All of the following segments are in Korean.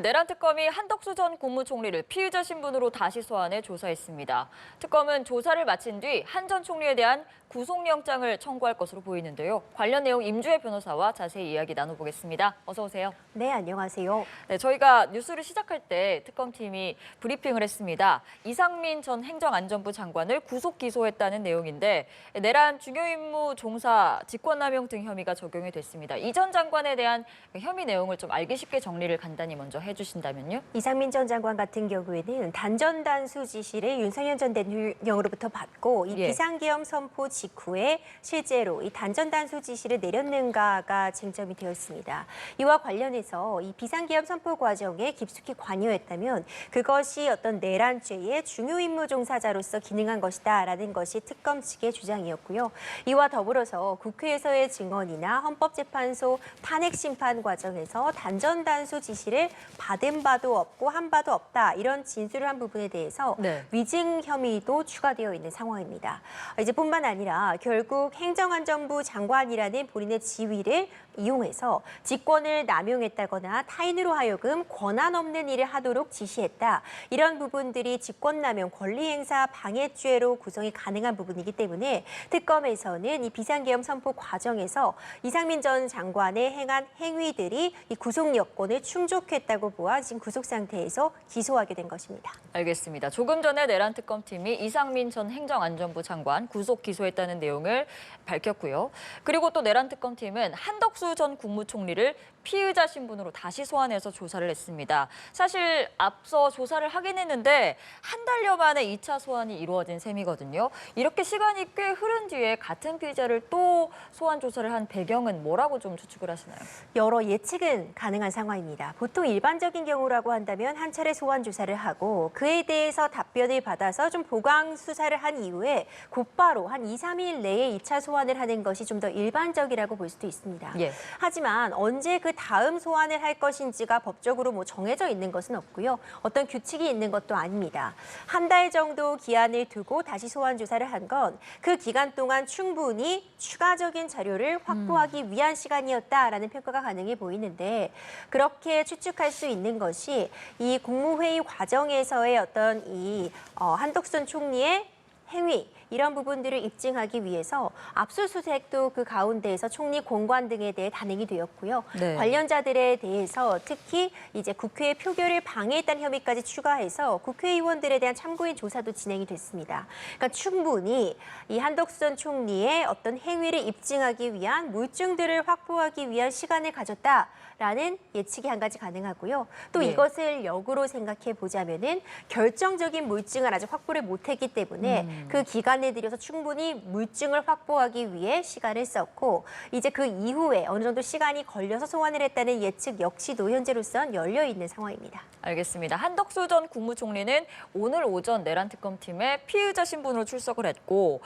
내란 특검이 한덕수 전 국무총리를 피의자 신분으로 다시 소환해 조사했습니다. 특검은 조사를 마친 뒤 한 전 총리에 대한 구속영장을 청구할 것으로 보이는데요. 관련 내용 임주혜 변호사와 자세히 이야기 나눠보겠습니다. 어서 오세요. 네, 안녕하세요. 네, 저희가 뉴스를 시작할 때 특검팀이 브리핑을 했습니다. 이상민 전 행정안전부 장관을 구속 기소했다는 내용인데 내란 중요 임무 종사 직권남용 등 혐의가 적용이 됐습니다. 이 전 장관에 대한 혐의 내용을 좀 알기 쉽게 정리를 간단히 먼저 해주신다면요. 이상민 전 장관 같은 경우에는 단전단수 지시를 윤석열 전 대통령으로부터 받고 이 비상계엄 선포 직후에 실제로 이 단전단수 지시를 내렸는가가 쟁점이 되었습니다. 이와 관련해서 이 비상계엄 선포 과정에 깊숙이 관여했다면 그것이 어떤 내란죄의 중요 임무 종사자로서 기능한 것이다라는 것이 특검 측의 주장이었고요. 이와 더불어서 국회에서의 증언이나 헌법재판소 탄핵 심판 과정에서 단전단수 지시를 받은 바도 없고 한 바도 없다 이런 진술을 한 부분에 대해서 위증 혐의도 추가되어 있는 상황입니다. 이제 뿐만 아니라 결국 행정안전부 장관이라는 본인의 지위를 이용해서 직권을 남용했다거나 타인으로 하여금 권한 없는 일을 하도록 지시했다. 이런 부분들이 직권남용, 권리행사 방해죄로 구성이 가능한 부분이기 때문에 특검에서는 이 비상계엄 선포 과정에서 이상민 전 장관의 행한 행위들이 이 구속 여건을 충족했다고 보아 지금 구속 상태에서 기소하게 된 것입니다. 알겠습니다. 조금 전에 내란 특검팀이 이상민 전 행정안전부 장관 구속 기소했다는 내용을 밝혔고요. 그리고 또 내란 특검팀은 한덕수 전 국무총리를 피의자 신분으로 다시 소환해서 조사를 했습니다. 사실 앞서 조사를 하긴 했는데 한 달여 만에 2차 소환이 이루어진 셈이거든요. 이렇게 시간이 꽤 흐른 뒤에 같은 피의자를 또 소환 조사를 한 배경은 뭐라고 좀 추측을 하시나요? 여러 예측은 가능한 상황입니다. 보통 일반적인 경우라고 한다면 한 차례 소환 조사를 하고 그에 대해서 답변을 받아서 좀 보강 수사를 한 이후에 곧바로 한 2, 3일 내에 2차 소환을 하는 것이 좀 더 일반적이라고 볼 수도 있습니다. 하지만 언제 그 다음 소환을 할 것인지가 법적으로 정해져 있는 것은 없고요. 어떤 규칙이 있는 것도 아닙니다. 한 달 정도 기한을 두고 다시 소환 조사를 한 건 그 기간 동안 충분히 추가적인 자료를 확보하기 위한 시간이었다라는 평가가 가능해 보이는데 그렇게 추측할 수 있는 것이 이 국무회의 과정에서의 어떤 이 한덕수 총리의 행위 이런 부분들을 입증하기 위해서 압수수색도 그 가운데에서 총리 공관 등에 대해 단행이 되었고요. 관련자들에 대해서 특히 이제 국회의 표결을 방해했다는 혐의까지 추가해서 국회의원들에 대한 참고인 조사도 진행이 됐습니다. 그러니까 충분히 이 한덕수 전 총리의 어떤 행위를 입증하기 위한 물증들을 확보하기 위한 시간을 가졌다라는 예측이 한 가지 가능하고요. 또 이것을 역으로 생각해 보자면은 결정적인 물증을 아직 확보를 못했기 때문에 그 기간에 들여서 충분히 물증을 확보하기 위해 시간을 썼고 이제 그 이후에 어느 정도 시간이 걸려서 소환을 했다는 예측 역시도 현재로선 열려 있는 상황입니다. 알겠습니다. 한덕수 전 국무총리는 오늘 오전 내란 특검팀에 피의자 신분으로 출석을 했고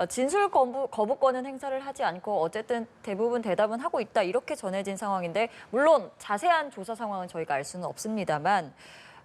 진술 거부권은 행사를 하지 않고 어쨌든 대부분 대답은 하고 있다 이렇게 전해진 상황인데 물론 자세한 조사 상황은 저희가 알 수는 없습니다만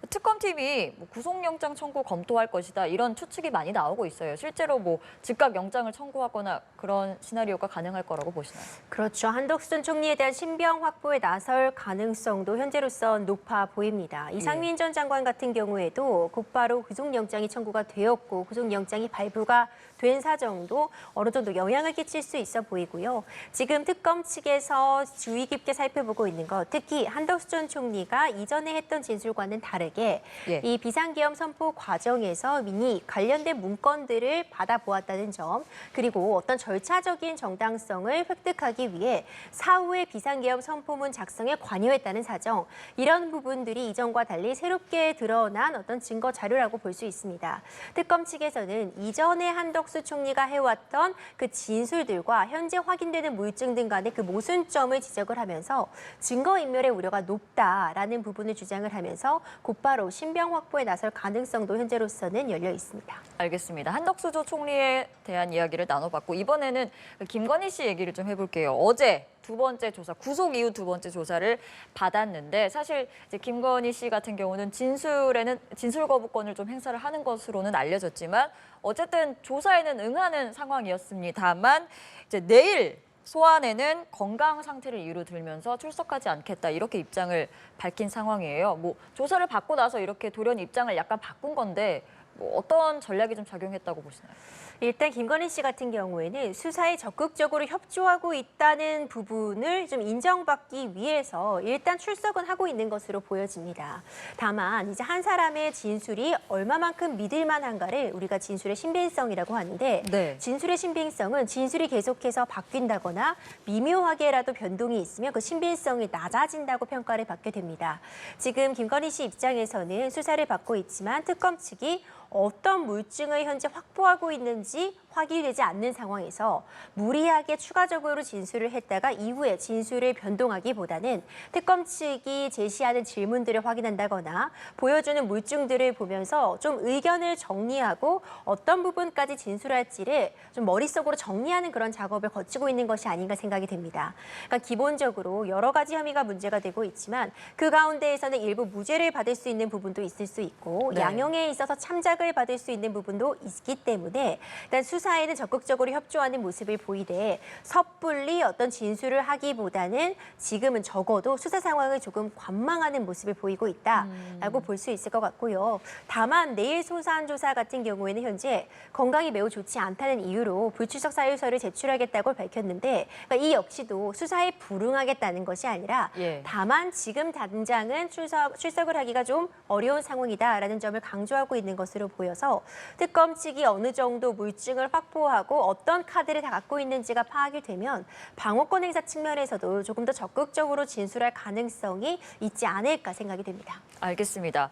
특검팀이 구속영장 청구 검토할 것이다 이런 추측이 많이 나오고 있어요. 실제로 즉각 영장을 청구하거나 그런 시나리오가 가능할 거라고 보시나요? 그렇죠. 한덕수 전 총리에 대한 신병 확보에 나설 가능성도 현재로선 높아 보입니다. 이상민 전 장관 같은 경우에도 곧바로 구속영장이 청구가 되었고 구속영장이 발부가 된 사정도 어느 정도 영향을 끼칠 수 있어 보이고요. 지금 특검 측에서 주의 깊게 살펴보고 있는 것, 특히 한덕수 전 총리가 이전에 했던 진술과는 다르게 이 비상계엄 선포 과정에서 미리 관련된 문건들을 받아보았다는 점, 그리고 어떤 절차적인 정당성을 획득하기 위해 사후에 비상계엄 선포문 작성에 관여했다는 사정, 이런 부분들이 이전과 달리 새롭게 드러난 어떤 증거 자료라고 볼 수 있습니다. 특검 측에서는 이전에 한덕수 총리가 해왔던 그 진술들과 현재 확인되는 물증 등 간의 그 모순점을 지적을 하면서 증거인멸의 우려가 높다라는 부분을 주장을 하면서 곧바로 신병 확보에 나설 가능성도 현재로서는 열려 있습니다. 알겠습니다. 한덕수 전 총리에 대한 이야기를 나눠봤고 이번에는 김건희 씨 얘기를 좀 해볼게요. 어제 두 번째 조사, 구속 이후 두 번째 조사를 받았는데 사실 이제 김건희 씨 같은 경우는 진술 거부권을 좀 행사를 하는 것으로는 알려졌지만 어쨌든 조사에는 응하는 상황이었습니다만 이제 내일 소환에는 건강 상태를 이유로 들면서 출석하지 않겠다 이렇게 입장을 밝힌 상황이에요. 뭐 조사를 받고 나서 이렇게 돌연히 입장을 약간 바꾼 건데 뭐 어떤 전략이 좀 작용했다고 보시나요? 일단 김건희 씨 같은 경우에는 수사에 적극적으로 협조하고 있다는 부분을 좀 인정받기 위해서 일단 출석은 하고 있는 것으로 보여집니다. 다만 이제 한 사람의 진술이 얼마만큼 믿을 만한가를 우리가 진술의 신빙성이라고 하는데 네. 진술의 신빙성은 진술이 계속해서 바뀐다거나 미묘하게라도 변동이 있으면 그 신빙성이 낮아진다고 평가를 받게 됩니다. 지금 김건희 씨 입장에서는 수사를 받고 있지만 특검 측이 어떤 물증을 현재 확보하고 있는지 확인되지 않는 상황에서 무리하게 추가적으로 진술을 했다가 이후에 진술을 변동하기보다는 특검 측이 제시하는 질문들을 확인한다거나 보여주는 물증들을 보면서 좀 의견을 정리하고 어떤 부분까지 진술할지를 좀 머릿속으로 정리하는 그런 작업을 거치고 있는 것이 아닌가 생각이 됩니다. 그러니까 기본적으로 여러 가지 혐의가 문제가 되고 있지만 그 가운데에서는 일부 무죄를 받을 수 있는 부분도 있을 수 있고 네. 양형에 있어서 참작을 받을 수 있는 부분도 있기 때문에 일단 수사에는 적극적으로 협조하는 모습을 보이되 섣불리 어떤 진술을 하기보다는 지금은 적어도 수사 상황을 조금 관망하는 모습을 보이고 있다라고 볼 수 있을 것 같고요. 다만 내일 소환 조사 같은 경우에는 현재 건강이 매우 좋지 않다는 이유로 불출석 사유서를 제출하겠다고 밝혔는데 그러니까 이 역시도 수사에 불응하겠다는 것이 아니라 예. 다만 지금 당장은 출석을 하기가 좀 어려운 상황이다라는 점을 강조하고 있는 것으로 보여서 특검 측이 어느 정도 물증을 확보하고 어떤 카드를 다 갖고 있는지가 파악이 되면 방어권 행사 측면에서도 조금 더 적극적으로 진술할 가능성이 있지 않을까 생각이 됩니다. 알겠습니다.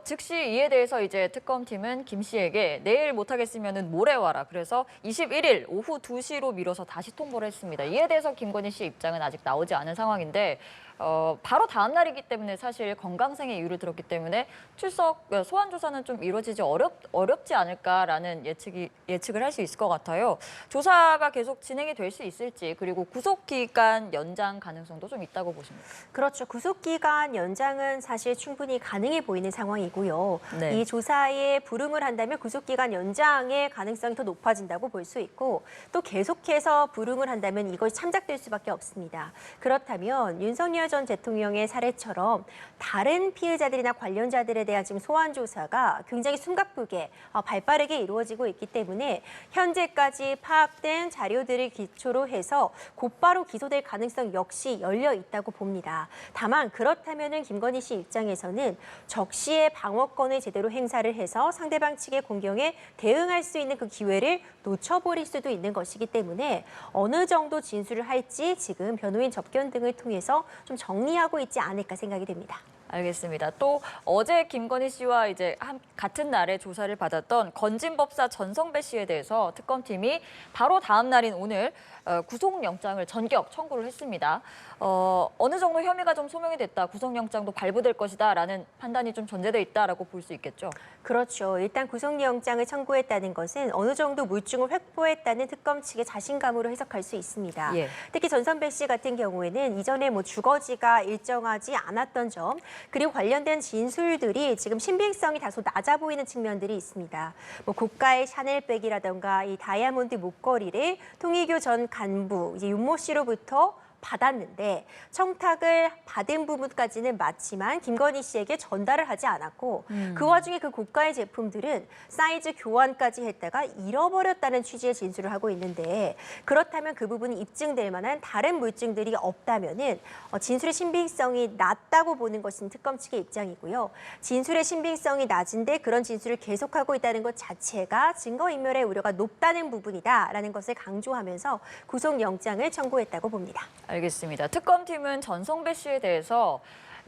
즉시 이에 대해서 이제 특검팀은 김 씨에게 내일 못하겠으면 모레 와라. 그래서 21일 오후 2시로 미뤄서 다시 통보를 했습니다. 이에 대해서 김건희 씨의 입장은 아직 나오지 않은 상황인데 바로 다음 날이기 때문에 사실 건강상의 이유를 들었기 때문에 소환 조사는 좀 이루어지지 어렵지 않을까라는 예측을 할 수 있을 것 같아요. 조사가 계속 진행이 될 수 있을지 그리고 구속 기간 연장 가능성도 좀 있다고 보십니까? 그렇죠. 구속 기간 연장은 사실 충분히 가능해 보이는 상황이고요. 네. 이 조사에 불응을 한다면 구속 기간 연장의 가능성이 더 높아진다고 볼 수 있고 또 계속해서 불응을 한다면 이것이 참작될 수밖에 없습니다. 그렇다면 윤석열 전 대통령의 사례처럼 다른 피해자들이나 관련자들에 대한 지금 소환 조사가 굉장히 숨가쁘게 발빠르게 이루어지고 있기 때문에 현재까지 파악된 자료들을 기초로 해서 곧바로 기소될 가능성 역시 열려 있다고 봅니다. 다만 그렇다면은 김건희 씨 입장에서는 적시에 방어권을 제대로 행사를 해서 상대방 측의 공경에 대응할 수 있는 그 기회를 놓쳐버릴 수도 있는 것이기 때문에 어느 정도 진술을 할지 지금 변호인 접견 등을 통해서 좀 정리하고 있지 않을까 생각이 됩니다. 알겠습니다. 또 어제 김건희 씨와 이제 같은 날에 조사를 받았던 건진법사 전성배 씨에 대해서 특검팀이 바로 다음 날인 오늘 구속영장을 전격 청구를 했습니다. 어느 정도 혐의가 좀 소명이 됐다, 구속영장도 발부될 것이다라는 판단이 좀 전제돼 있다라고 볼 수 있겠죠. 그렇죠. 일단 구속영장을 청구했다는 것은 어느 정도 물증을 확보했다는 특검 측의 자신감으로 해석할 수 있습니다. 예. 특히 전선배 씨 같은 경우에는 이전에 주거지가 일정하지 않았던 점 그리고 관련된 진술들이 지금 신빙성이 다소 낮아 보이는 측면들이 있습니다. 고가의 샤넬백이라던가 이 다이아몬드 목걸이를 통일교 전 간부 이제 윤모 씨로부터 받았는데 청탁을 받은 부분까지는 맞지만 김건희 씨에게 전달을 하지 않았고 그 와중에 그 고가의 제품들은 사이즈 교환까지 했다가 잃어버렸다는 취지의 진술을 하고 있는데 그렇다면 그 부분이 입증될 만한 다른 물증들이 없다면은 진술의 신빙성이 낮다고 보는 것은 특검 측의 입장이고요. 진술의 신빙성이 낮은데 그런 진술을 계속하고 있다는 것 자체가 증거인멸의 우려가 높다는 부분이다라는 것을 강조하면서 구속영장을 청구했다고 봅니다. 알겠습니다. 특검팀은 전성배 씨에 대해서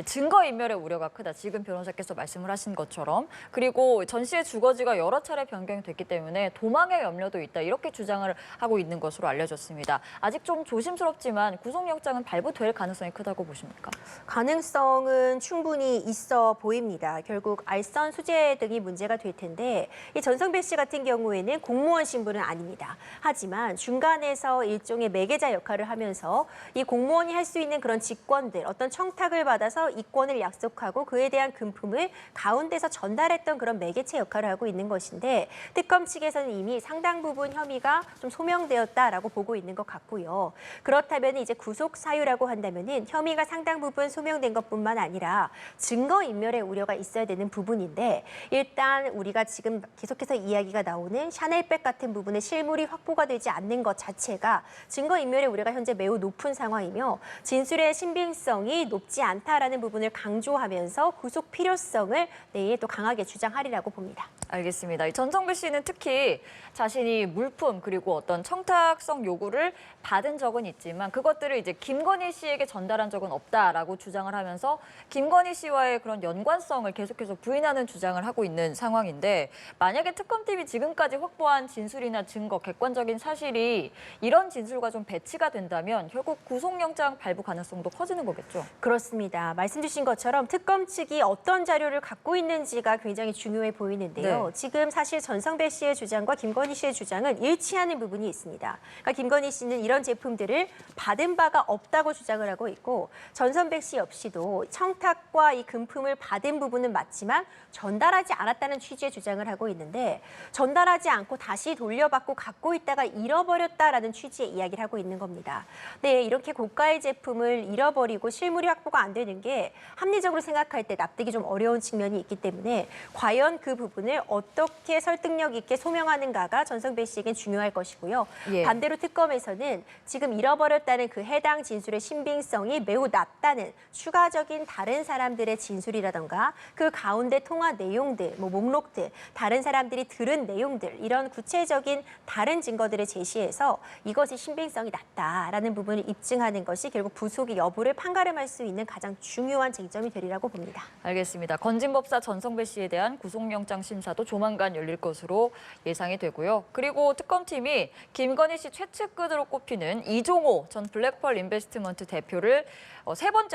증거인멸의 우려가 크다. 지금 변호사께서 말씀을 하신 것처럼. 그리고 전 씨의 주거지가 여러 차례 변경이 됐기 때문에 도망의 염려도 있다. 이렇게 주장을 하고 있는 것으로 알려졌습니다. 아직 좀 조심스럽지만 구속영장은 발부될 가능성이 크다고 보십니까? 가능성은 충분히 있어 보입니다. 결국 알선 수재 등이 문제가 될 텐데 이 전성배 씨 같은 경우에는 공무원 신분은 아닙니다. 하지만 중간에서 일종의 매개자 역할을 하면서 이 공무원이 할 수 있는 그런 직권들, 어떤 청탁을 받아서 통해서 이권을 약속하고 그에 대한 금품을 가운데서 전달했던 그런 매개체 역할을 하고 있는 것인데 특검 측에서는 이미 상당 부분 혐의가 좀 소명되었다라고 보고 있는 것 같고요. 그렇다면 이제 구속 사유라고 한다면은 혐의가 상당 부분 소명된 것뿐만 아니라 증거 인멸의 우려가 있어야 되는 부분인데 일단 우리가 지금 계속해서 이야기가 나오는 샤넬백 같은 부분의 실물이 확보가 되지 않는 것 자체가 증거인멸의 우려가 현재 매우 높은 상황이며 진술의 신빙성이 높지 않다라는 부분을 강조하면서 구속 필요성을 내일 또 강하게 주장하리라고 봅니다. 알겠습니다. 이 전성배 씨는 특히 자신이 물품 그리고 어떤 청탁성 요구를 받은 적은 있지만 그것들을 이제 김건희 씨에게 전달한 적은 없다라고 주장을 하면서 김건희 씨와의 그런 연관성을 계속해서 부인하는 주장을 하고 있는 상황인데 만약에 특검팀이 지금까지 확보한 진술이나 증거, 객관적인 사실이 이런 진술과 좀 배치가 된다면 결국 구속영장 발부 가능성도 커지는 거겠죠? 그렇습니다. 말씀 주신 것처럼 특검 측이 어떤 자료를 갖고 있는지가 굉장히 중요해 보이는데요. 네. 지금 사실 전성배 씨의 주장과 김건희 씨의 주장은 일치하는 부분이 있습니다. 그러니까 김건희 씨는 이런 제품들을 받은 바가 없다고 주장을 하고 있고 전성배 씨 역시도 청탁과 이 금품을 받은 부분은 맞지만 전달하지 않았다는 취지의 주장을 하고 있는데 전달하지 않고 다시 돌려받고 갖고 있다가 잃어버렸다라는 취지의 이야기를 하고 있는 겁니다. 네, 이렇게 고가의 제품을 잃어버리고 실물이 확보가 안 되는 게 합리적으로 생각할 때 납득이 좀 어려운 측면이 있기 때문에 과연 그 부분을 어떻게 설득력 있게 소명하는가가 전성배 씨에겐 중요할 것이고요. 예. 반대로 특검에서는 지금 잃어버렸다는 그 해당 진술의 신빙성이 매우 낮다는 추가적인 다른 사람들의 진술이라던가 그 가운데 통화 내용들, 목록들, 다른 사람들이 들은 내용들 이런 구체적인 다른 증거들을 제시해서 이것이 신빙성이 낮다라는 부분을 입증하는 것이 결국 부속의 여부를 판가름할 수 있는 가장 중요한 쟁점이 되리라고 봅니다. 알겠습니다. 건진법사 전성배 씨에 대한 구속영장 심사도 조만간 열릴 것으로 예상이 되고요. 그리고 특검팀이 김건희 씨 최측근으로 꼽히는 이종호 전 블랙펄 인베스트먼트 대표를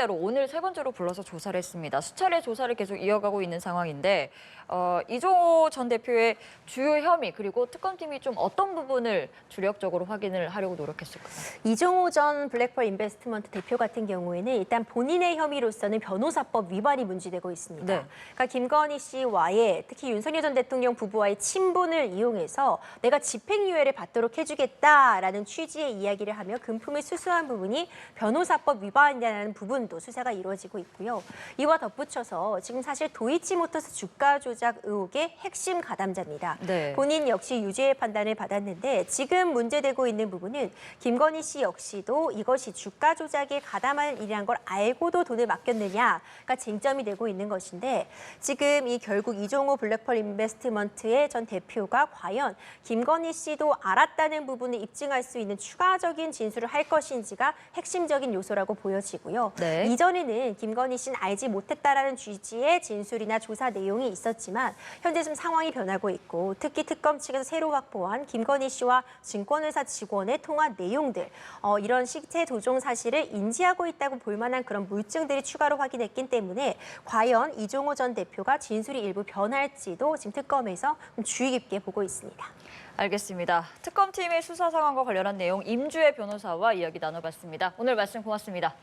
오늘 세 번째로 불러서 조사를 했습니다. 수차례 조사를 계속 이어가고 있는 상황인데 이종호 전 대표의 주요 혐의 그리고 특검팀이 좀 어떤 부분을 주력적으로 확인을 하려고 노력했을까요? 이종호 전 블랙펄 인베스트먼트 대표 같은 경우에는 일단 본인의 혐의로서는 변호사법 위반이 문제되고 있습니다. 네. 그러니까 김건희 씨와의 특히 윤석열 전 대통령 부부와의 친분을 이용해서 내가 집행유예를 받도록 해주겠다라는 취지의 이야기를 하며 금품을 수수한 부분이 변호사법 위반이라는 부분도 수사가 이루어지고 있고요. 이와 덧붙여서 지금 사실 도이치모터스 주가 조작 의혹의 핵심 가담자입니다. 네. 본인 역시 유죄의 판단을 받았는데 지금 문제되고 있는 부분은 김건희 씨 역시도 이것이 주가 조작에 가담한 일이란 걸 알고도 돈을 맡겼느냐가 쟁점이 되고 있는 것인데 지금 이 결국 이종호 블랙펄 인베스트먼트의 전 대표가 과연 김건희 씨도 알았다는 부분을 입증할 수 있는 추가적인 진술을 할 것인지가 핵심적인 요소라고 보여지고요. 네. 이전에는 김건희 씨는 알지 못했다라는 취지의 진술이나 조사 내용이 있었지만 현재 좀 상황이 변하고 있고 특히 특검 측에서 새로 확보한 김건희 씨와 증권회사 직원의 통화 내용들 이런 실체 조종 사실을 인지하고 있다고 볼 만한 그런 물증들이 추가로 확인됐기 때문에 과연 이종호 전 대표가 진술이 일부 변할지도 지금 특검에서 좀 주의 깊게 보고 있습니다. 알겠습니다. 특검팀의 수사 상황과 관련한 내용 임주혜 변호사와 이야기 나눠봤습니다. 오늘 말씀 고맙습니다.